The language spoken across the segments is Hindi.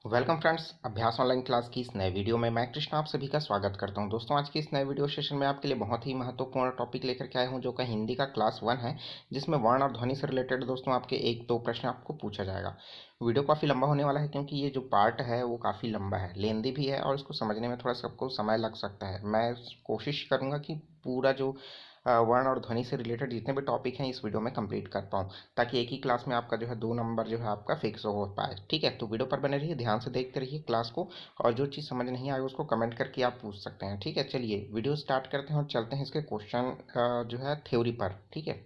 वेलकम फ्रेंड्स, अभ्यास ऑनलाइन क्लास की इस नए वीडियो में मैं कृष्ण आप सभी का स्वागत करता हूं। दोस्तों, आज के इस नए वीडियो सेशन में आपके लिए बहुत ही महत्वपूर्ण टॉपिक लेकर के आया हूं, जो कि हिंदी का क्लास 1 है, जिसमें वर्ण और ध्वनि से रिलेटेड दोस्तों आपके एक दो प्रश्न आपको पूछा जाएगा। वीडियो काफ़ी लंबा होने वाला है, क्योंकि ये जो पार्ट है वो काफ़ी लंबा है, लेंदी भी है, और इसको समझने में थोड़ा सबको समय लग सकता है। मैं कोशिश करूँगा कि पूरा जो वर्ण और ध्वनि से रिलेटेड जितने भी टॉपिक हैं इस वीडियो में कंप्लीट कर पाऊँ, ताकि एक ही क्लास में आपका जो है 2 नंबर जो है आपका फिक्स हो पाए। ठीक है, तो वीडियो पर बने रहिए, ध्यान से देखते रहिए क्लास को, और जो चीज़ समझ नहीं आए उसको कमेंट करके आप पूछ सकते हैं। ठीक है, चलिए वीडियो स्टार्ट करते हैं और चलते हैं इसके क्वेश्चन जो है थ्योरी पर। ठीक है,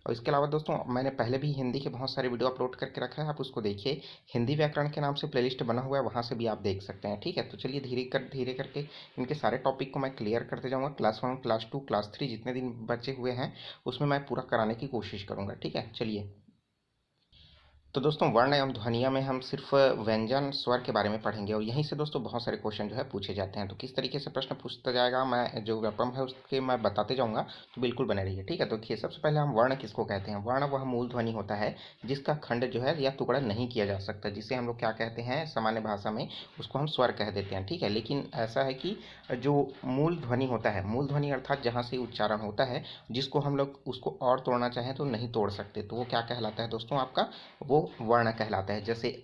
और इसके अलावा दोस्तों मैंने पहले भी हिंदी के बहुत सारे वीडियो अपलोड करके रखा है, आप उसको देखिए। हिंदी व्याकरण के नाम से प्लेलिस्ट बना हुआ है, वहाँ से भी आप देख सकते हैं। ठीक है, तो चलिए धीरे करके इनके सारे टॉपिक को मैं क्लियर करते जाऊँगा। क्लास 1, क्लास 2, क्लास 3 जितने दिन बचे हुए हैं उसमें मैं पूरा कराने की कोशिश करूँगा। ठीक है, चलिए। तो दोस्तों, वर्ण एवं ध्वनियों में हम सिर्फ व्यंजन स्वर के बारे में पढ़ेंगे, और यहीं से दोस्तों बहुत सारे क्वेश्चन जो है पूछे जाते हैं। तो किस तरीके से प्रश्न पूछता जाएगा, मैं जो व्यापम है उसके मैं बताते जाऊंगा, तो बिल्कुल बने रहिए। ठीक है, तो देखिए, सबसे पहले हम वर्ण किसको कहते हैं। वर्ण वह मूल ध्वनि होता है जिसका खंड जो है या टुकड़ा नहीं किया जा सकता, जिसे हम लोग क्या कहते हैं सामान्य भाषा में, उसको हम स्वर कह देते हैं। ठीक है, लेकिन ऐसा है कि जो मूल ध्वनि होता है, मूल ध्वनि अर्थात जहाँ से उच्चारण होता है, जिसको हम लोग उसको और तोड़ना चाहें तो नहीं तोड़ सकते, तो वो क्या कहलाता है दोस्तों आपका, वो वर्ण कहलाता है। जैसे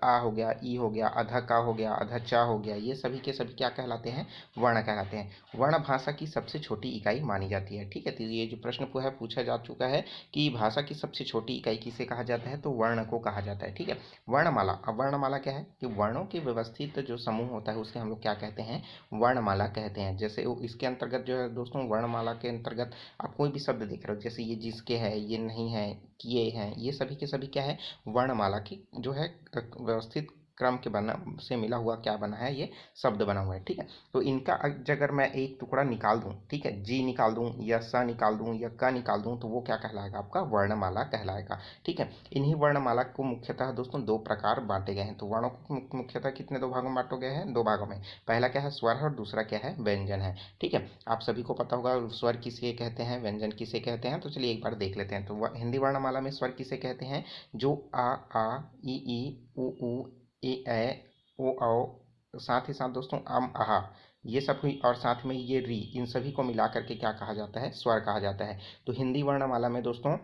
आ हो गया, ई हो गया, अधा का हो गया, अधा चा हो गया, ये सभी के सभी क्या कहलाते हैं, वर्ण कहलाते हैं। वर्ण भाषा की सबसे छोटी इकाई मानी जाती है। ठीक है, तो ये जो प्रश्न है पूछा जा चुका है कि भाषा की सबसे छोटी इकाई किसे कहा जाता है, तो वर्ण को कहा जाता है। ठीक है, वर्णमाला। अब वर्णमाला क्या है कि वर्णों के व्यवस्थित जो समूह होता है उसे हम लोग क्या कहते हैं, वर्णमाला कहते हैं। जैसे इसके अंतर्गत जो है दोस्तों, वर्णमाला के अंतर्गत आप कोई भी शब्द देख रहे हो, जैसे ये जिसके है, ये नहीं है, किए हैं, ये सभी के सभी क्या है, वर्णमाला की जो है व्यवस्थित क्रम के बना से मिला हुआ क्या बना है, ये शब्द बना हुआ है। ठीक है, तो इनका अगर मैं एक टुकड़ा निकाल दूं, ठीक है, जी निकाल दूं या स निकाल दूं या क निकाल दूं, तो वो क्या कहलाएगा, आपका वर्णमाला कहलाएगा। ठीक है, इन्हीं वर्णमाला को मुख्यतः दोस्तों दो प्रकार बांटे गए हैं। तो वर्णों को मुख्यतः कितने दो भागों में बांटे गए हैं, दो भागों में। पहला क्या है, स्वर है, और दूसरा क्या है, व्यंजन है। ठीक है, आप सभी को पता होगा स्वर किसे कहते हैं, व्यंजन किसे कहते हैं। तो चलिए एक बार देख लेते हैं। तो हिंदी वर्णमाला में स्वर किसे कहते हैं, जो आ ई उ ए ओ औ, साथ ही साथ दोस्तों अम आहा, ये सब हुई, और साथ में ये री, इन सभी को मिला करके क्या कहा जाता है, स्वर कहा जाता है। तो हिंदी वर्णमाला में दोस्तों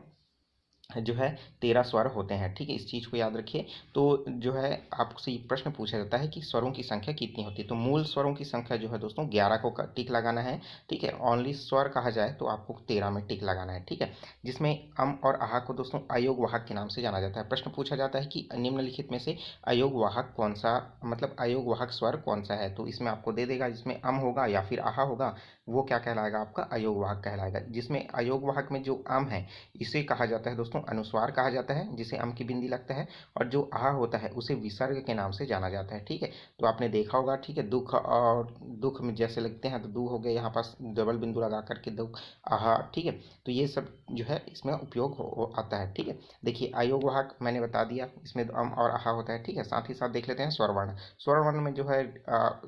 जो है 13 स्वर होते हैं। ठीक है, इस चीज़ को याद रखिए। तो जो है आपसे ये प्रश्न पूछा जाता है कि स्वरों की संख्या कितनी होती है, तो मूल स्वरों की संख्या जो है दोस्तों 11 को टिक लगाना है। ठीक है, ओनली स्वर कहा जाए तो आपको 13 में टिक लगाना है। ठीक है, जिसमें अम और आहा को दोस्तों अयोग वाहक के नाम से जाना जाता है। प्रश्न पूछा जाता है कि निम्नलिखित में से अयोग वाहक कौन सा, मतलब अयोग वाहक स्वर कौन सा है, तो इसमें आपको दे देगा, जिसमें अम होगा या फिर आहा होगा, वो क्या कहलाएगा, आपका अयोग वाहक कहलाएगा। जिसमें अयोग वाहक में जो अम है, इसे कहा जाता है दोस्तों अनुस्वार कहा जाता है, जिसे अम की बिंदी लगता है, और जो आहा होता है उसे विसर्ग के नाम से जाना जाता है। ठीक है, तो आपने देखा होगा। ठीक है, दुख और दुख में जैसे लगते हैं, तो दू हो गए, यहाँ पास डबल बिंदु लगा करके दुख, आहा। ठीक है, तो ये सब जो है इसमें उपयोग हो आता है। ठीक है, देखिए अयोग वाहक मैंने बता दिया, इसमें अम और आहा होता है। ठीक है, साथ ही साथ देख लेते हैं स्वरवर्ण। स्वरवर्ण में जो है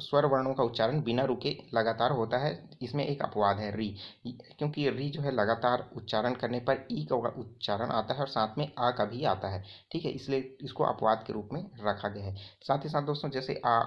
स्वर वर्णों का उच्चारण बिना रुके लगातार होता है। इसमें एक अपवाद है, री, क्योंकि री जो है लगातार उच्चारण करने पर ई का उच्चारण आता है और साथ में आ का भी आता है। ठीक है, इसलिए इसको अपवाद के रूप में रखा गया है। साथ ही साथ दोस्तों, जैसे आ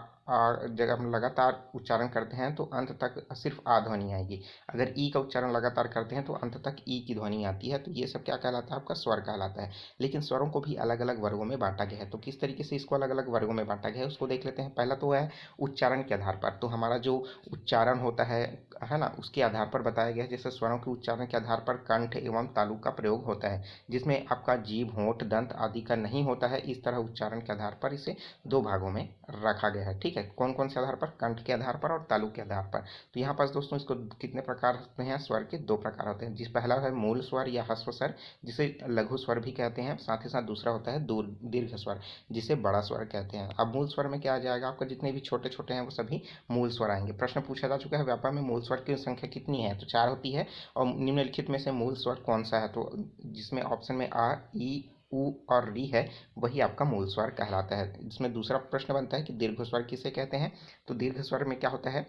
जब हम लगातार उच्चारण करते हैं तो अंत तक सिर्फ आ ध्वनि आएगी। अगर ई का उच्चारण लगातार करते हैं तो अंत तक ई की ध्वनि आती है। तो ये सब क्या कहलाता है, आपका स्वर कहलाता है। लेकिन स्वरों को भी अलग अलग वर्गों में बांटा गया है। तो किस तरीके से इसको अलग अलग वर्गों में बांटा गया है उसको देख लेते हैं। पहला तो है उच्चारण के आधार पर। तो हमारा जो उच्चारण होता है ना, उसके आधार पर बताया गया है। जैसे स्वरों के उच्चारण के आधार पर कंठ एवं तालु का प्रयोग होता है, जिसमें आपका जीभ, होंठ, दंत आदि का नहीं होता है। इस तरह उच्चारण के आधार पर इसे दो भागों में रखा गया है। ठीक है, कौन कौन से आधार पर, कंठ के आधार पर और तालु के आधार पर। तो यहाँ पास दोस्तों इसको कितने प्रकार होते हैं, स्वर के दो प्रकार होते हैं। जिस पहला है मूल स्वर या ह्रस्व स्वर, जिसे लघु स्वर भी कहते हैं। साथ ही साथ दूसरा होता है दीर्घ स्वर, जिसे बड़ा स्वर कहते हैं। अब मूल स्वर में क्या आ जाएगा, आपका जितने भी छोटे छोटे हैं वो सभी मूल स्वर आएंगे। प्रश्न पूछा जा चुका है व्यापक में मूल स्वर की संख्या कितनी है, तो 4 होती है। और निम्नलिखित में से मूल स्वर कौन सा है, तो जिसमें ऑप्शन में आ, ई, उ और री है, वही आपका मूल स्वर कहलाता है। जिसमें दूसरा प्रश्न बनता है कि दीर्घ स्वर किसे कहते हैं। तो दीर्घ स्वर में क्या होता है,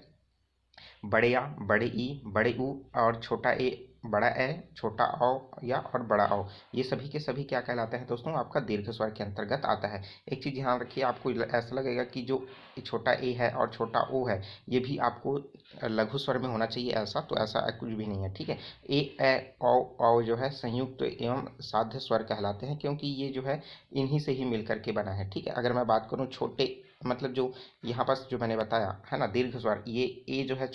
बड़े आ, बड़े ई, बड़े उ और छोटा ए बड़ा ए, छोटा औ या और बड़ा औ, ये सभी के सभी क्या कहलाते हैं दोस्तों, आपका दीर्घ स्वर के अंतर्गत आता है। एक चीज़ ध्यान रखिए, आपको ऐसा लगेगा कि जो छोटा ए है और छोटा ओ है ये भी आपको लघु स्वर में होना चाहिए, ऐसा तो ऐसा कुछ भी नहीं है, ठीक है। ए औ जो है संयुक्त एवं साध्य स्वर कहलाते हैं, क्योंकि ये जो है इन्हीं से ही मिल करके बना है, ठीक है। अगर मैं बात करूँ छोटे, मतलब जो यहाँ पास जो मैंने बताया है ना दीर्घ स्वर, ये ए जो है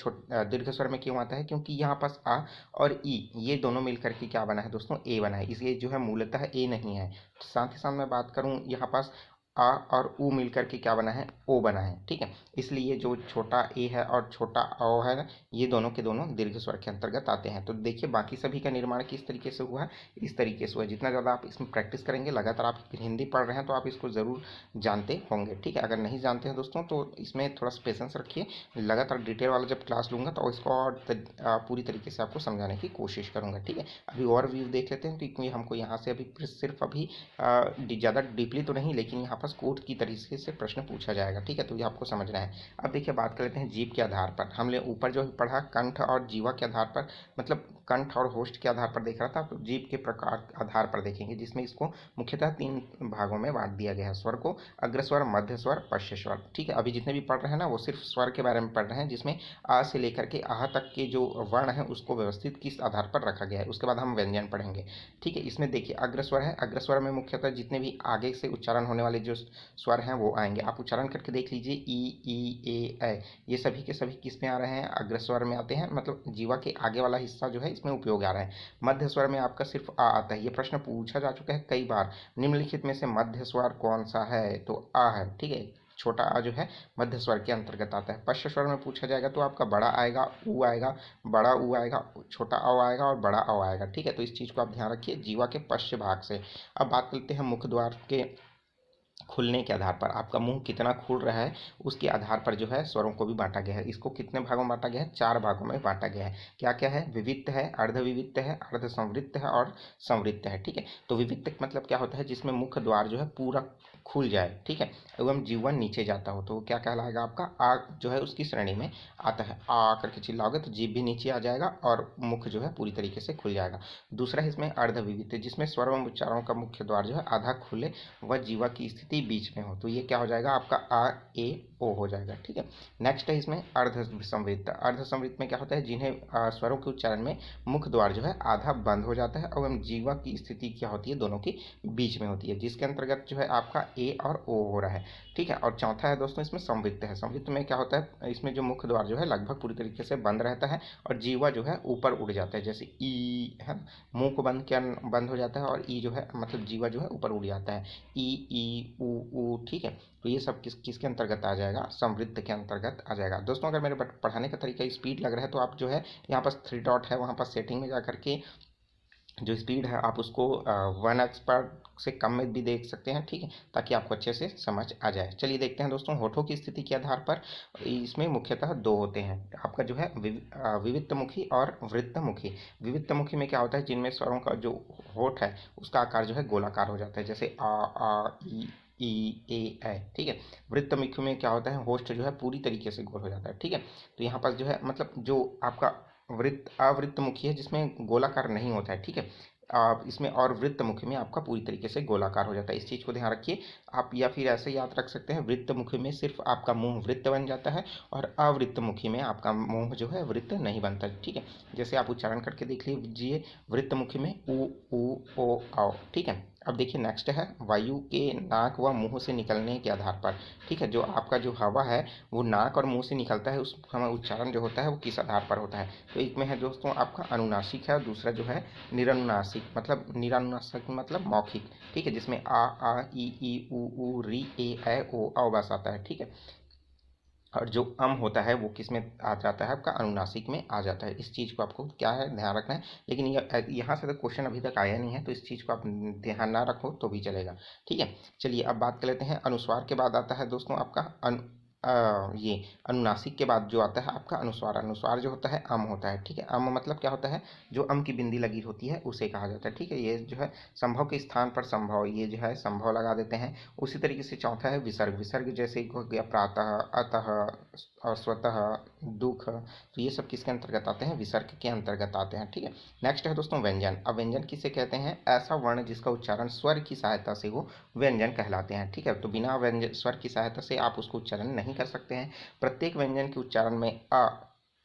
दीर्घ स्वर में क्यों आता है, क्योंकि यहाँ पास आ और ई ये दोनों मिलकर के क्या बना है दोस्तों, ए बना है, इसलिए जो है मूलतः ए नहीं है। साथ ही साथ मैं बात करूँ यहाँ पास आ और ऊ मिलकर के क्या बना है, ओ बना है, ठीक है। इसलिए जो छोटा ए है और छोटा ओ है ना, ये दोनों के दोनों दीर्घ स्वर के अंतर्गत आते हैं। तो देखिए बाकी सभी का निर्माण किस तरीके से हुआ है, इस तरीके से हुआ है। जितना ज़्यादा आप इसमें प्रैक्टिस करेंगे, लगातार आप हिंदी पढ़ रहे हैं तो आप इसको ज़रूर जानते होंगे, ठीक है। अगर नहीं जानते हैं दोस्तों तो इसमें थोड़ा सा पेशेंस रखिए, लगातार डिटेल वाला जब क्लास लूँगा तो इसको और पूरी तरीके से आपको समझाने की कोशिश करूँगा, ठीक है। अभी ओवरव्यू देख लेते हैं, क्योंकि हमको यहाँ से अभी सिर्फ अभी ज़्यादा डीपली तो नहीं, लेकिन यहाँ पास कोड की तरीके से प्रश्न पूछा जाएगा, ठीक है, तो ये आपको समझना है। अब देखिए बात कर लेते हैं जीभ के आधार पर। हमने ऊपर जो पढ़ा कंठ और जीवा के आधार पर, मतलब कंठ और होस्ट के आधार पर देख रहा था, तो जीभ के प्रकार आधार पर देखेंगे, जिसमें इसको मुख्यतः 3 भागों में बांट दिया गया है, स्वर को, अग्रस्वर, मध्य स्वर, पश्य स्वर, ठीक है। अभी जितने भी पढ़ रहे हैं ना वो सिर्फ स्वर के बारे में पढ़ रहे हैं, जिसमें आ से लेकर के आह तक के जो वर्ण है उसको व्यवस्थित किस आधार पर रखा गया है, उसके बाद हम व्यंजन पढ़ेंगे, ठीक है। इसमें देखिए अग्रस्वर है, अग्रस्वर में मुख्यतः जितने भी आगे से उच्चारण होने वाले जो स्वर हैं वो आएंगे। आप उच्चारण करके देख लीजिए, ई ए, ये सभी के सभी किस में आ रहे हैं, अग्रस्वर में आते हैं, मतलब जीवा के आगे वाला हिस्सा जो है इसमें उपयोग आ रहा है। मध्य स्वर में आपका सिर्फ आ आता है, ये प्रश्न पूछा जा चुका है कई बार। निम्नलिखित में से मध्य स्वर कौन सा है, तो आ है, ठीक है। छोटा आ जो है मध्य स्वर के अंतर्गत आता है। पश्य स्वर में पूछा जाएगा तो आपका बड़ा आएगा, ऊ आएगा, बड़ा ऊ आएगा, छोटा औ आएगा और बड़ा औ आएगा, ठीक है। तो इस चीज़ को आप ध्यान रखिए जीवा के पश्य भाग से। अब बात करते हैं मुख द्वार के खुलने के आधार पर, आपका मुंह कितना खुल रहा है उसके आधार पर जो है स्वरों को भी बांटा गया है। इसको कितने भागों में बांटा गया है, 4 भागों में बांटा गया है। क्या क्या है, विविक्त है, अर्धविविक्त है, अर्ध संवृत्त है और संवृत्त है, ठीक है। तो विविक्त मतलब क्या होता है, जिसमें मुख द्वार जो है पूरा खुल जाए, ठीक है, एवं जीवन नीचे जाता हो, तो क्या कहलाएगा, आपका आ जो है उसकी श्रेणी में आता है। आ करके चिल्लाओगे तो जीभ भी नीचे आ जाएगा और मुख जो है पूरी तरीके से खुल जाएगा। दूसरा है इसमें अर्धविविक्त, जिसमें स्वर एवं उच्चारणों का मुख्य द्वार जो है आधा खुले व जीवा की स्थिति बीच में हो, तो ये क्या हो जाएगा, आपका आ ए ओ हो जाएगा, ठीक है। नेक्स्ट है इसमें अर्ध संवृत्त। अर्ध संवृत्त में क्या होता है, जिन्हें स्वरों के उच्चारण में मुख द्वार जो है आधा बंद हो जाता है एवं जीवा की स्थिति क्या होती है, दोनों की बीच में होती है, जिसके अंतर्गत जो है आपका ए और ओ हो रहा है, ठीक है। और चौथा है दोस्तों इसमें संवृत्त है। संवृत्त में क्या होता है, इसमें जो मुख द्वार जो है लगभग पूरी तरीके से बंद रहता है और जीवा जो है ऊपर उड़ जाता है, जैसे ई है, मुंह को बंद हो जाता है और ई जो है मतलब जीवा जो है ऊपर उड़ जाता है, ई ऊ, ठीक है। तो ये सब किसके अंतर्गत आ जाएगा, समृद्ध के अंतर्गत आ जाएगा। दोस्तों अगर मेरे पढ़ाने का तरीका स्पीड लग रहा है तो आप जो है यहाँ पर 3 डॉट है, वहाँ पर सेटिंग में जा करके जो स्पीड है आप उसको 1x पर से कम में भी देख सकते हैं, ठीक है, ताकि आपको अच्छे से समझ आ जाए। चलिए देखते हैं दोस्तों, होठों की स्थिति के आधार पर इसमें मुख्यतः 2 होते हैं, आपका जो है विविक्तमुखी और वृत्तमुखी। विविक्तमुखी में क्या होता है, जिनमें स्वरों का जो होठ है उसका आकार जो है गोलाकार हो जाता है, जैसे आ ई ए, ठीक है। वृत्तमुखी में क्या होता है, होठ जो है पूरी तरीके से गोल हो जाता है, ठीक है। तो यहाँ पास जो है मतलब जो आपका अवृत्तमुखी है जिसमें गोलाकार नहीं होता है, ठीक है। इसमें और वृत्तमुखी में आपका पूरी तरीके से गोलाकार हो जाता है, इस चीज़ को ध्यान रखिए आप। या फिर ऐसे याद रख सकते हैं, वृत्तमुखी में सिर्फ आपका मुंह वृत्त बन जाता है और अवृत्तमुखी में आपका मुंह जो है वृत्त नहीं बनता, ठीक है। जैसे आप उच्चारण करके देख लीजिए, वृत्तमुखी में ऊ ओ आओ, ठीक है। अब देखिए नेक्स्ट है वायु के नाक व मुंह से निकलने के आधार पर, ठीक है। जो आपका जो हवा है वो नाक और मुंह से निकलता है, उस समय उच्चारण जो होता है वो किस आधार पर होता है, तो एक में है दोस्तों आपका अनुनासिक है और दूसरा जो है निरनुनासिक, मतलब निरनुनासिक मतलब मौखिक, ठीक है, जिसमें आ ई ऊ री ए ओ बस आता है, ठीक है। और जो अम होता है वो किस में आ जाता है, आपका अनुनासिक में आ जाता है। इस चीज़ को आपको क्या है ध्यान रखना है, लेकिन यहाँ से तो क्वेश्चन अभी तक आया नहीं है, तो इस चीज़ को आप ध्यान ना रखो तो भी चलेगा, ठीक है। चलिए अब बात कर लेते हैं, अनुस्वार के बाद आता है दोस्तों आपका ये अनुनासिक के बाद जो आता है आपका अनुस्वार। अनुस्वार जो होता है अम होता है, ठीक है। अम मतलब क्या होता है, जो अम की बिंदी लगी होती है उसे कहा जाता है, ठीक है। ये जो है संभव के स्थान पर संभव, ये जो है संभव लगा देते हैं। उसी तरीके से चौथा है विसर्ग। विसर्ग जैसे हो गया प्रातः, अतः, और स्वतः, दुख, तो ये सब किसके अंतर्गत आते हैं? विसर्ग के अंतर्गत आते हैं। ठीक है, नेक्स्ट है दोस्तों व्यंजन। अब व्यंजन किसे कहते हैं? ऐसा वर्ण जिसका उच्चारण स्वर की सहायता से हो, व्यंजन कहलाते हैं। ठीक है, तो बिना व्यंजन स्वर की सहायता से आप उसको उच्चारण नहीं कर सकते हैं। प्रत्येक व्यंजन के उच्चारण में अ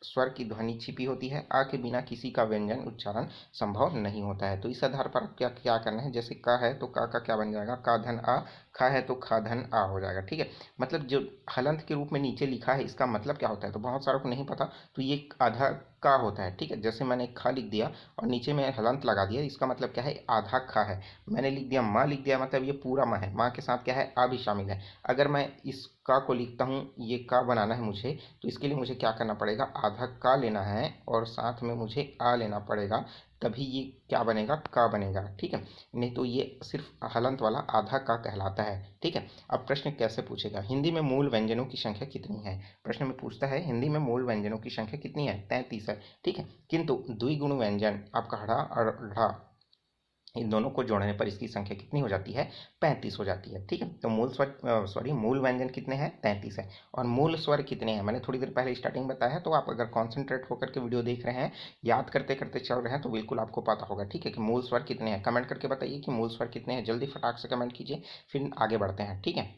स्वर की ध्वनि छिपी होती है। आ के बिना किसी का व्यंजन उच्चारण संभव नहीं होता है। तो इस आधार पर क्या क्या करना है? जैसे क है तो का क्या बन जाएगा? का धन आ। ख है तो ख धन आ हो जाएगा। ठीक है, मतलब जो हलंत के रूप में नीचे लिखा है इसका मतलब क्या होता है? तो बहुत सारों को नहीं पता। तो ये आधा का होता है। ठीक है, जैसे मैंने ख लिख दिया और नीचे में हलंत लगा दिया, इसका मतलब क्या है? आधा ख है। मैंने लिख दिया माँ, लिख दिया मतलब ये पूरा माँ है। माँ के साथ क्या है? आ भी शामिल है। अगर मैं इस का को लिखता हूँ, ये का बनाना है मुझे, तो इसके लिए मुझे क्या करना पड़ेगा? आधा का लेना है और साथ में मुझे आ लेना पड़ेगा, तभी ये क्या बनेगा? का बनेगा। ठीक है, नहीं तो ये सिर्फ हलंत वाला आधा का कहलाता है। ठीक है, अब प्रश्न कैसे पूछेगा? हिंदी में मूल व्यंजनों की संख्या कितनी है? प्रश्न में पूछता है हिंदी में मूल व्यंजनों की संख्या कितनी है? 33 है। ठीक है, किंतु द्विगुण व्यंजन आपका ढ़ और ढ़, इन दोनों को जोड़ने पर इसकी संख्या कितनी हो जाती है? 35 हो जाती है। ठीक है, तो मूल स्वर मूल व्यंजन कितने हैं? 33 है। और मूल स्वर कितने हैं? मैंने थोड़ी देर पहले स्टार्टिंग बताया है, तो आप अगर कॉन्सेंट्रेट होकर के वीडियो देख रहे हैं, याद करते करते चल रहे हैं, तो बिल्कुल आपको पता होगा। ठीक है, कि मूल स्वर कितने हैं? कमेंट करके बताइए कि मूल स्वर कितने हैं। जल्दी फटाक से कमेंट कीजिए, फिर आगे बढ़ते हैं। ठीक है,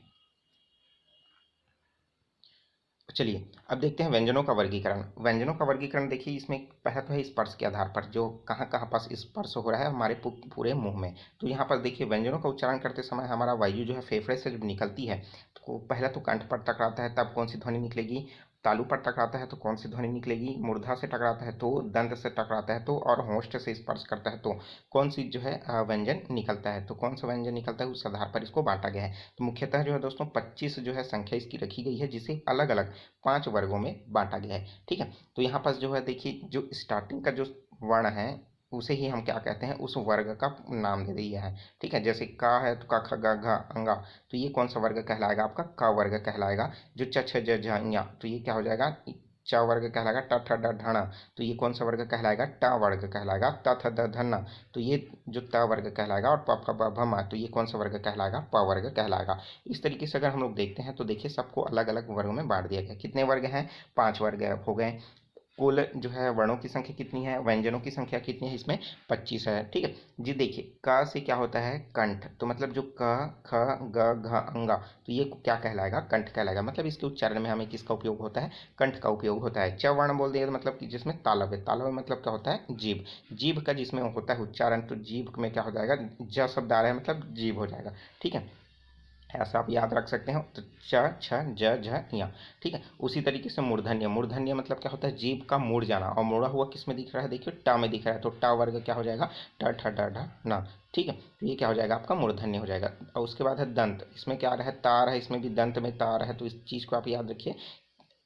चलिए अब देखते हैं व्यंजनों का वर्गीकरण। व्यंजनों का वर्गीकरण देखिए, इसमें पहला तो है स्पर्श के आधार पर, जो कहाँ कहाँ पास स्पर्श हो रहा है हमारे पूरे मुंह में। तो यहाँ पर देखिए व्यंजनों का उच्चारण करते समय हमारा वायु जो है फेफड़े से जब निकलती है, तो पहला तो कंठ पर टकराता है, तब कौन सी ध्वनि निकलेगी? तालु पर टकराता है तो कौन सी ध्वनि निकलेगी? मूर्धा से टकराता है तो, दंत से टकराता है तो, और होंठ से स्पर्श करता है तो कौन सी जो है व्यंजन निकलता है? तो कौन सा व्यंजन निकलता है, उस आधार पर इसको बांटा गया है। तो मुख्यतः जो है दोस्तों 25 जो है संख्या इसकी रखी गई है, जिसे अलग अलग 5 वर्गों में बांटा गया है। ठीक है, तो यहाँ पर जो है देखिए, जो स्टार्टिंग का जो वर्ण है उसे ही हम क्या कहते हैं? उस वर्ग का नाम दे दिया है। ठीक है, जैसे का है तो का ख ग घ अंगा, तो ये कौन सा वर्ग कहलाएगा? आपका का वर्ग कहलाएगा। जो च छ ज झ ञ, तो ये क्या हो जाएगा? च वर्ग कहलाएगा। ट ठ ड ढ ण, तो ये कौन सा वर्ग कहलाएगा? ट वर्ग कहलाएगा। त थ द ध न, तो ये जो त वर्ग कहलाएगा। और प फ ब भ म, तो ये कौन सा वर्ग कहलाएगा? प वर्ग कहलाएगा। इस तरीके से अगर हम लोग देखते हैं तो देखिए सबको अलग अलग वर्गों में बांट दिया गया। कितने वर्ग हैं? 5 वर्ग हो गए। कुल जो है वर्णों की संख्या कितनी है? व्यंजनों की संख्या कितनी है? इसमें 25 है। ठीक है जी, देखिए क से क्या होता है? कंठ, तो मतलब जो क ख ग घ अंगा, तो ये क्या कहलाएगा? कंठ कहलाएगा। मतलब इसके उच्चारण में हमें किसका उपयोग होता है? कंठ का उपयोग होता है। च वर्ण बोल दिया मतलब कि जिसमें तालव्य, तालव्य मतलब क्या होता है? जीभ, जीभ का जिसमें होता है उच्चारण, तो जीभ में क्या हो जाएगा? ज शब्द आ रहा है मतलब जीभ हो जाएगा। ठीक है, ऐसा आप याद रख सकते हैं। तो च छ ज झ ञ। ठीक है, उसी तरीके से मूर्धन्य, मूर्धन्य मतलब क्या होता है? जीभ का मुड़ जाना। और मुड़ा हुआ किस में दिख रहा है? देखिए ट में दिख रहा है, तो ट वर्ग क्या हो जाएगा? ट ठ ड ढ न। ठीक है, तो ये क्या हो जाएगा? आपका मूर्धन्य हो जाएगा। और उसके बाद है दंत, इसमें क्या आ रहा है? तार है, इसमें भी दंत में तार है, तो इस चीज़ को आप याद रखिए।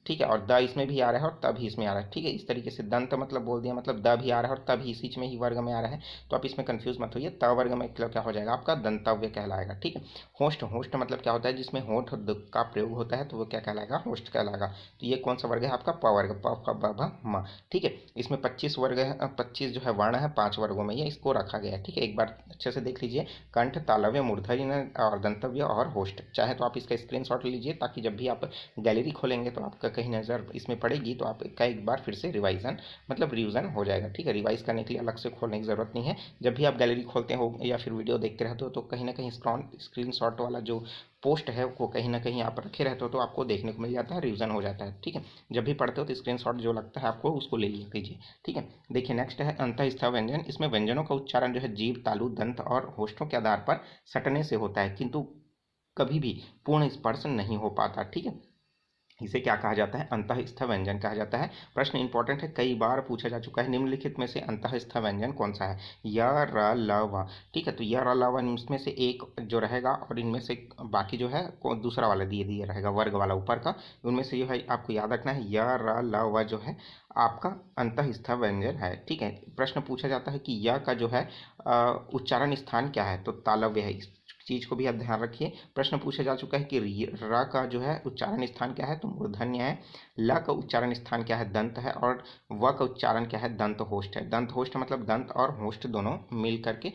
ठीक है, और द इसमें भी आ रहा है और त भी इसमें आ रहा है। ठीक है, इस तरीके से दंत मतलब बोल दिया, मतलब द भी आ रहा है और त भी इसी में ही वर्ग में आ रहा है, तो आप इसमें कंफ्यूज मत होइए। त वर्ग में मतलब क्या हो जाएगा? आपका दंतव्य कहलाएगा। ठीक है, होष्ट, होष्ट मतलब क्या होता है? जिसमें होठ का प्रयोग होता है, तो वो क्या कहलाएगा? होष्ट कहलाएगा। तो ये कौन सा वर्ग है? आपका प वर्ग, प फ ब भ म। ठीक है, इसमें 25 वर्ग है, 25 जो है वर्ण है, 5 वर्गों में ये इसको रखा गया है। ठीक है, एक बार अच्छे से देख लीजिए। कंठ, तालव्य, मूर्धन्य और दंतव्य और होष्ट। चाहे तो आप इसका स्क्रीनशॉट लीजिए, ताकि जब भी आप गैलरी खोलेंगे तो आपका कहीं नज़र इसमें पड़ेगी, तो आपका एक बार फिर से रिवाइजन मतलब रिवीजन हो जाएगा। ठीक है, रिवाइज करने के लिए अलग से खोलने की ज़रूरत नहीं है। जब भी आप गैलरी खोलते हो या फिर वीडियो देखते रहते हो, तो कहीं ना कहीं स्क्रीन शॉट वाला जो पोस्ट है वो कहीं ना कहीं आप रखे रहते हो, तो आपको देखने को मिल जाता है, रिवीजन हो जाता है। ठीक है, जब भी पढ़ते हो तो स्क्रीनशॉट जो लगता है आपको उसको ले लिया कीजिए। ठीक है, देखिए नेक्स्ट है अंतःस्थ व्यंजन। इसमें व्यंजनों का उच्चारण जो है जीभ, तालु, दंत और होष्ठों के आधार पर सटने से होता है, किंतु कभी भी पूर्ण स्पर्श नहीं हो पाता। ठीक है, इसे क्या कहा जाता है? अंतःस्थ व्यंजन कहा जाता है। प्रश्न इंपॉर्टेंट है, कई बार पूछा जा चुका है। निम्नलिखित में से अंतःस्थ व्यंजन कौन सा है? य र ल व। ठीक है, तो य र ल व इसमें से एक जो रहेगा, और इनमें से बाकी जो है दूसरा वाला दिए दिए रहेगा, वर्ग वाला ऊपर का। उनमें से जो है आपको याद रखना है, य र ल व जो है आपका अंतःस्थ व्यंजन है। ठीक है, प्रश्न पूछा जाता है कि य का जो है उच्चारण स्थान क्या है? तो तालव्य है। चीज़ को भी आप ध्यान रखिए। प्रश्न पूछा जा चुका है कि र का जो है उच्चारण स्थान क्या है, तो मूर्धन्य है। ल का उच्चारण स्थान क्या है, दंत है। और व का उच्चारण क्या है, दंत होष्ठ है। दंत होष्ठ मतलब दंत और होष्ठ दोनों मिल करके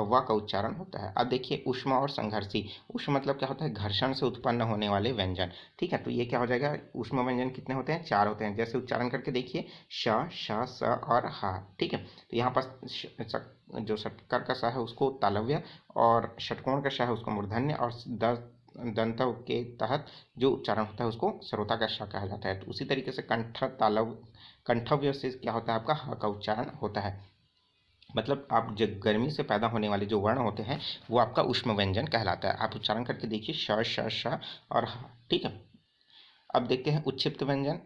व का उच्चारण होता है। अब देखिए ऊष्मा और संघर्षी। ऊष्मा मतलब क्या होता है, घर्षण से उत्पन्न होने वाले व्यंजन। ठीक है, तो ये क्या हो जाएगा, ऊष्मा व्यंजन कितने होते हैं, 4 होते हैं। जैसे उच्चारण करके देखिए, श, श, स और ह। ठीक है, तो यहाँ पर जो षटकार का स है उसको तालव्य, और षटकोण का श है उसको मूर्धन्य, और दंतव के तहत जो उच्चारण होता है उसको सरोता का श कहा जाता है। तो उसी तरीके से कंठव्य से क्या होता है, आपका ह का उच्चारण होता है। मतलब आप जब गर्मी से पैदा होने वाले जो वर्ण होते हैं वो आपका ऊष्म व्यंजन कहलाता है। आप उच्चारण करके देखिए, श, श, श और ह। ठीक है, अब देखते हैं उच्छिप्त व्यंजन,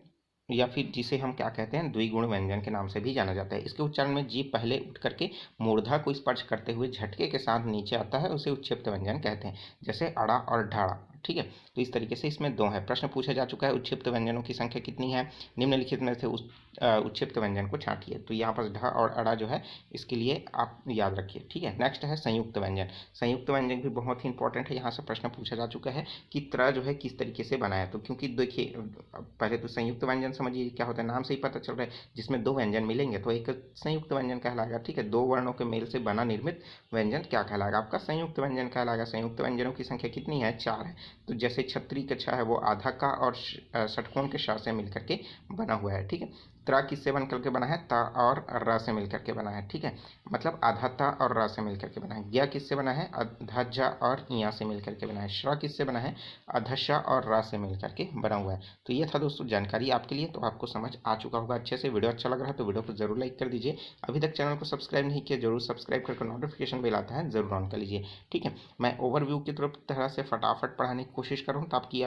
या फिर जिसे हम क्या कहते हैं, द्विगुण व्यंजन के नाम से भी जाना जाता है। इसके उच्चारण में जीभ पहले उठ करके मूर्धा को स्पर्श करते हुए झटके के साथ नीचे आता है, उसे उच्छिप्त व्यंजन कहते हैं। जैसे अड़ा और ढाड़ा। ठीक है, तो इस तरीके से इसमें 2 है। प्रश्न पूछा जा चुका है उच्छिप्त व्यंजनों की संख्या कितनी है, निम्नलिखित में से उस उच्छिप्त व्यंजन को छांटिए। तो यहाँ पर ढ और अड़ा जो है इसके लिए आप याद रखिए। ठीक है, नेक्स्ट है संयुक्त व्यंजन। संयुक्त व्यंजन भी बहुत ही इंपॉर्टेंट है। यहाँ से प्रश्न पूछा जा चुका है कि त्र जो है किस तरीके से बना है। तो क्योंकि देखिए पहले तो संयुक्त व्यंजन समझिए क्या होता है, नाम से ही पता चल रहा है, जिसमें 2 व्यंजन मिलेंगे तो एक संयुक्त व्यंजन कहलाएगा। ठीक है, 2 वर्णों के मेल से बना निर्मित व्यंजन क्या कहलाएगा, आपका संयुक्त व्यंजन कहलाएगा। संयुक्त व्यंजनों की संख्या कितनी है, 4 है। तो जैसे छतरी का छ है वो आधा का और षटकोण के श से मिलकर के बना हुआ है। ठीक है, त्रा किससे बन करके बना है, ता और र से मिलकर के बना है। ठीक है, मतलब आधा ता और र से मिलकर के बना है। ज्ञ किससे बना है, अधज्जा और इया से मिलकर के बना है। श्र किससे बना है, अधश्या और रा से मिलकर के बना हुआ है। तो ये था दोस्तों जानकारी आपके लिए, तो आपको समझ आ चुका होगा अच्छे से। वीडियो अच्छा लग रहा है तो वीडियो को जरूर लाइक कर दीजिए। अभी तक चैनल को सब्सक्राइब नहीं किया, जरूर सब्सक्राइब करके नोटिफिकेशन बेल आता है जरूर ऑन कर लीजिए। ठीक है, मैं ओवरव्यू की तरह से फटाफट पढ़ाने की कोशिश करूँ ताकि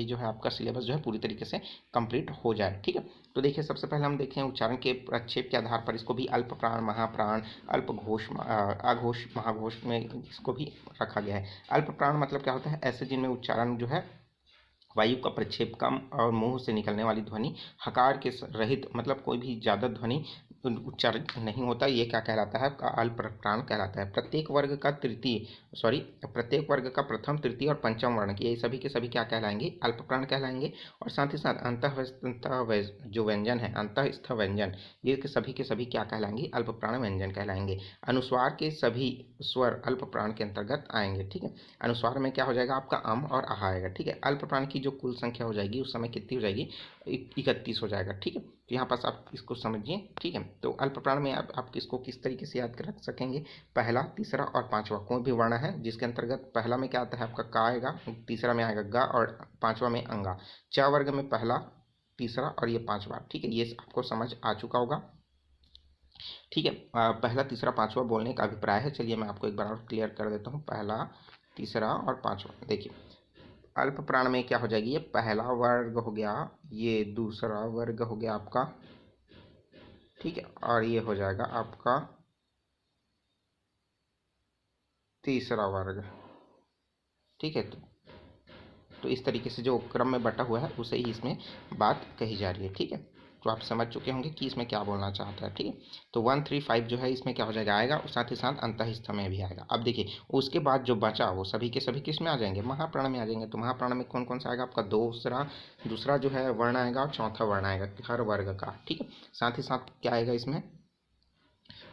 जो है आपका सिलेबस जो है पूरी तरीके से कंप्लीट हो जाए। ठीक है, तो देखिए सबसे पहले हम देखें उच्चारण के प्रक्षेप के आधार पर इसको भी अल्प प्राण, महाप्राण, अल्प घोष, आघोष, महाघोष में इसको भी रखा गया है। अल्प प्राण मतलब क्या होता है, ऐसे जिनमें उच्चारण जो है वायु का प्रक्षेप कम और मुंह से निकलने वाली ध्वनि हकार के रहित, मतलब कोई भी ज़्यादा ध्वनि उच्चारित नहीं होता, ये क्या कहलाता है, अल्प प्राण कहलाता है। प्रत्येक वर्ग का प्रथम, तृतीय और पंचम वर्ण ये सभी के सभी क्या कहलाएंगे, अल्प प्राण कहलाएंगे। और साथ ही साथ जो व्यंजन है, अंतःस्थ व्यंजन, ये के सभी क्या कहलाएंगे, अल्प प्राण व्यंजन कहलाएंगे। अनुस्वार के सभी स्वर अल्प प्राण के अंतर्गत आएंगे। ठीक है, अनुस्वार में क्या हो जाएगा, आपका अम और आह आएगा। ठीक है, अल्प प्राण की जो कुल संख्या हो जाएगी उस समय कितनी हो जाएगी, 31 हो जाएगा। ठीक है, तो यहाँ पास आप इसको समझिए। ठीक है, तो अल्प प्राण में आप किसको किस तरीके से याद रख सकेंगे, पहला, तीसरा और पांचवा कोई भी वर्ण है जिसके अंतर्गत पहला में क्या आता है, आपका का आएगा, तीसरा में आएगा गा और पांचवा में अंगा। च वर्ग में पहला, तीसरा और ये पांचवा। ठीक है, ये आपको समझ आ चुका होगा। ठीक है, पहला, तीसरा, पांचवा बोलने का अभिप्राय है। चलिए मैं आपको एक बार और क्लियर कर देता हूँ। पहला, तीसरा और पांचवा। देखिए अल्प प्राण में क्या हो जाएगी, ये पहला वर्ग हो गया, ये दूसरा वर्ग हो गया आपका। ठीक है, और ये हो जाएगा आपका तीसरा वर्ग। ठीक है, तो इस तरीके से जो क्रम में बटा हुआ है उसे ही इसमें बात कही जा रही है। ठीक है, तो आप समझ चुके होंगे कि इसमें क्या बोलना चाहता है। ठीक है, तो 135 जो है इसमें क्या हो जाएगा, आएगा, और साथ ही साथ अंतःस्थ में भी आएगा। अब देखिए उसके बाद जो बचा वो सभी के सभी किस में आ जाएंगे, महाप्राण में आ जाएंगे। तो महाप्राण में कौन कौन सा आएगा, आपका दूसरा जो है वर्ण आएगा और चौथा वर्ण आएगा हर वर्ग का। ठीक है, साथ ही साथ क्या आएगा इसमें,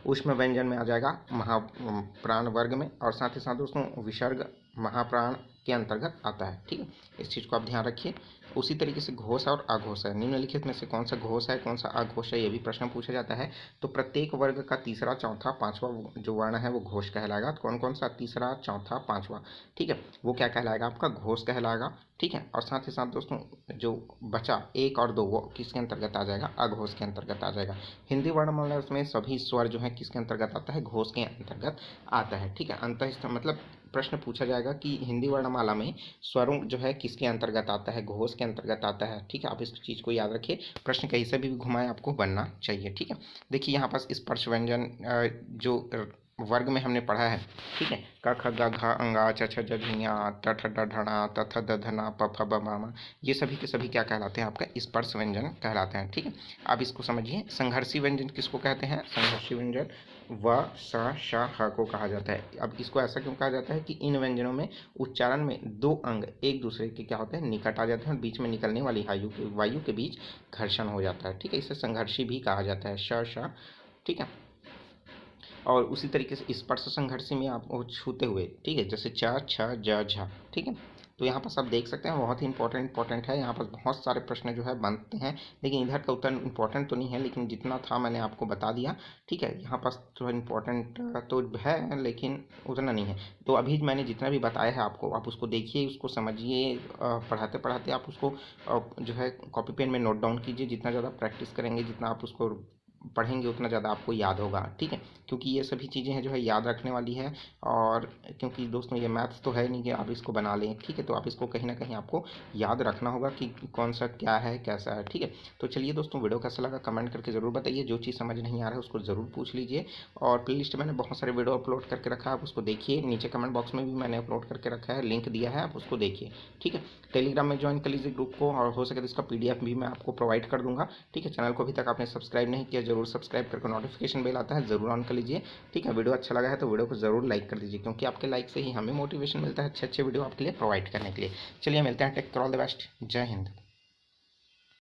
ऊष्म व्यंजन में आ जाएगा महाप्राण वर्ग में, और साथ ही साथ दोस्तों विसर्ग महाप्राण के अंतर्गत आता है। ठीक है, इस चीज़ को आप ध्यान रखिए। उसी तरीके से घोष और अघोष है, निम्नलिखित में से कौन सा घोष है कौन सा अघोष है, ये भी प्रश्न पूछा जाता है। तो प्रत्येक वर्ग का तीसरा, चौथा, पांचवा जो वर्ण है वो घोष कहलाएगा। तो कौन कौन सा, तीसरा, चौथा, पांचवा। ठीक है, वो क्या कहलाएगा, आपका घोष कहलाएगा। ठीक है, और साथ ही साथ दोस्तों जो बचा 1 और 2 वो किसके अंतर्गत आ जाएगा, अघोष के अंतर्गत आ जाएगा। हिंदी वर्णमाला में सभी स्वर जो है किसके अंतर्गत आता है, घोष के अंतर्गत आता है। ठीक है, अंतःस्थ मतलब प्रश्न पूछा जाएगा कि हिंदी वर्णमाला में स्वरों जो है किसके अंतर्गत आता है, घोष के अंतर्गत आता है। ठीक है, आप इस चीज़ को याद रखिए, प्रश्न कहीं से भी घुमाए आपको बनना चाहिए। ठीक है, देखिए यहाँ पास स्पर्श व्यंजन जो वर्ग में हमने पढ़ा है, ठीक है। क ख ग घ अंगा च छ ज झ ञ त ठ ड ढ ण त थ द ध न प फ ब म म, ये सभी के सभी क्या कहलाते हैं, आपका स्पर्श व्यंजन कहलाते हैं, ठीक है। अब इसको समझिए, संघर्षी व्यंजन किसको कहते हैं, संघर्षी व्यंजन व स श ह को कहा जाता है। अब इसको ऐसा क्यों कहा जाता है कि इन व्यंजनों में उच्चारण में दो अंग एक दूसरे के क्या होते हैं, निकट आ जाते हैं और बीच में निकलने वाली वायु के बीच घर्षण हो जाता है, ठीक है। इसे संघर्षी भी कहा जाता है, श श, ठीक है। और उसी तरीके से स्पर्श संघर्षी में आपको छूते हुए, ठीक है, जैसे च छ ज झ, ठीक है। तो यहाँ पर आप देख सकते हैं बहुत ही इंपॉर्टेंट है, यहाँ पर बहुत सारे प्रश्न जो है बनते हैं, लेकिन इधर का उत्तर इंपॉर्टेंट तो नहीं है, लेकिन जितना था मैंने आपको बता दिया, ठीक है। यहाँ पर तो इंपॉर्टेंट तो है लेकिन उतना नहीं है। तो अभी मैंने जितना भी बताया है आपको, आप उसको देखिए, उसको समझिए, पढ़ाते पढ़ाते आप उसको जो है कॉपी पेन में नोट डाउन कीजिए। जितना ज़्यादा प्रैक्टिस करेंगे, जितना आप उसको पढ़ेंगे, उतना ज़्यादा आपको याद होगा, ठीक है। क्योंकि ये सभी चीज़ें हैं जो है याद रखने वाली है, और क्योंकि दोस्तों ये मैथ्स तो है नहीं कि आप इसको बना लें, ठीक है। तो आप इसको कहीं ना कहीं आपको याद रखना होगा कि कौन सा क्या है कैसा है, ठीक है। तो चलिए दोस्तों, वीडियो कैसा लगा कमेंट करके ज़रूर बताइए। जो चीज़ समझ नहीं आ रहा है उसको ज़रूर पूछ लीजिए, और प्ले लिस्ट मैंने बहुत सारे वीडियो अपलोड करके रखा है, आप उसको देखिए। नीचे कमेंट बॉक्स में भी मैंने अपलोड करके रखा है, लिंक दिया है, आप उसको देखिए, ठीक है। टेलीग्राम में ज्वाइन कर लीजिए ग्रुप को, और हो सके तो इसका PDF भी मैं आपको प्रोवाइड कर दूंगा, ठीक है। चैनल को अभी तक आपने सब्सक्राइब नहीं किया, जरूर सब्सक्राइब करके नोटिफिकेशन बेल आता है ज़रूर ऑन कर लीजिए, ठीक है। वीडियो अच्छा लगा है तो वीडियो को ज़रूर लाइक कर दीजिए, क्योंकि आपके लाइक से ही हमें मोटिवेशन मिलता है अच्छे अच्छे वीडियो आपके लिए प्रोवाइड करने के लिए। चलिए मिलते हैं, टेक ऑल द बेस्ट, जय हिंद।